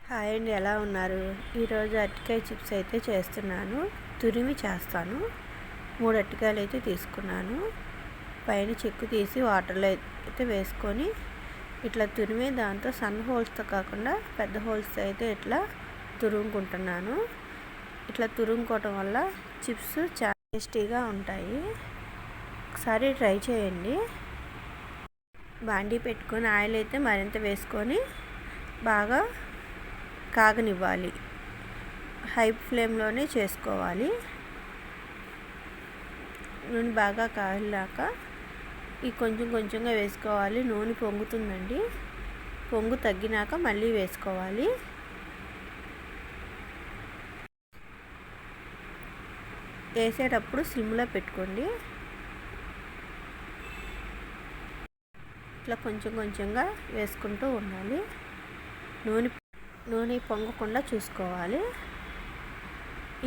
Hi అండి, ఎలా ఉన్నారు? ఈరోజు అరటికాయ చిప్స్ అయితే చేస్తున్నాను. తురిమి చేస్తాను. 3 అరటికాయలు అయితే తీసుకున్నాను. పైన చెక్కు తీసి వాటర్లో అయితే వేసుకొని ఇట్లా తురిమి దాంతో సన్న హోల్స్తో కాకుండా పెద్ద హోల్స్తో అయితే ఇట్లా తురుముకుంటున్నాను. ఇట్లా తురుముకోవటం వల్ల చిప్స్ చాలా టేస్టీగా ఉంటాయి. ఒకసారి ట్రై చేయండి. బాండీ పెట్టుకొని ఆయిల్ అయితే మరింత వేసుకొని బాగా కాగనివ్వాలి. హై ఫ్లేమ్లోనే చేసుకోవాలి. నూనె బాగా కాగినాక ఈ కొంచెం కొంచెంగా వేసుకోవాలి. నూనె పొంగుతుందండి. పొంగు తగ్గినాక మళ్ళీ వేసుకోవాలి. వేసేటప్పుడు సిమ్లో పెట్టుకోండి. ఇట్లా కొంచెం కొంచెంగా వేసుకుంటూ ఉండాలి. నూనె పొంగకుండా చూసుకోవాలి.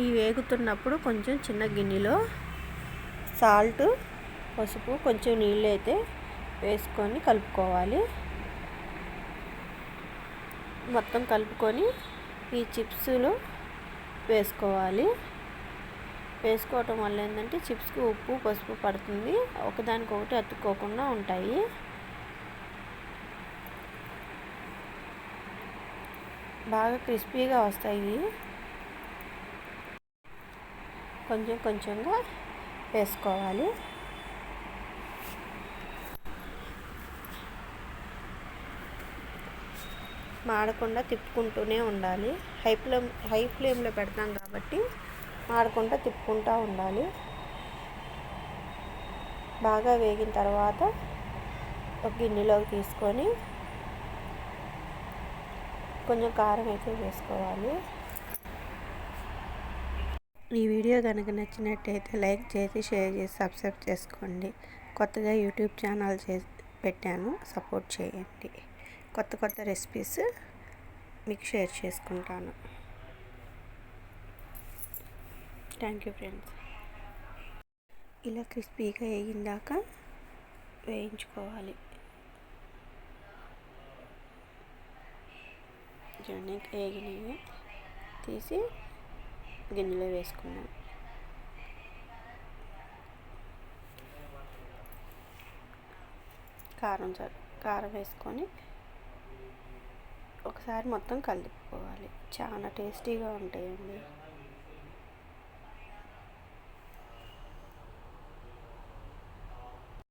ఈ వేగుతున్నప్పుడు కొంచెం చిన్న గిన్నెలో సాల్ట్, పసుపు, కొంచెం నీళ్ళు అయితే వేసుకొని కలుపుకోవాలి. మొత్తం కలుపుకొని ఈ చిప్స్లు వేసుకోవాలి. వేసుకోవటం వల్ల ఏంటంటే చిప్స్కి ఉప్పు, పసుపు పడుతుంది. ఒకదానికొకటి అతుక్కోకుండా ఉంటాయి. బాగా క్రిస్పీగా వస్తాయి. కొంచెం కొంచెంగా వేసుకోవాలి. మాడకుండా తిప్పుకుంటూనే ఉండాలి. హై ఫ్లేమ్లో పెడతాం కాబట్టి మాడకుండా తిప్పుకుంటూ ఉండాలి. బాగా వేగిన తర్వాత ఒక గిన్నెలోకి తీసుకొని కొంచెం కారం అయితే వేసుకోవాలి. ఈ వీడియో కనుక నచ్చినట్టయితే లైక్ చేసి, షేర్ చేసి, సబ్స్క్రైబ్ చేసుకోండి. కొత్తగా యూట్యూబ్ ఛానల్ పెట్టాను, సపోర్ట్ చేయండి. కొత్త కొత్త రెసిపీస్ మీకు షేర్ చేసుకుంటాను. Thank you friends. ఇలా క్రిస్పీగా వేగిందాక వేయించుకోవాలి. చూడండి, వేగినవి తీసి గిన్నెలో వేసుకున్నాం. కారం వేసుకొని ఒకసారి మొత్తం కలుపుకోవాలి. చాలా టేస్టీగా ఉంటాయండి.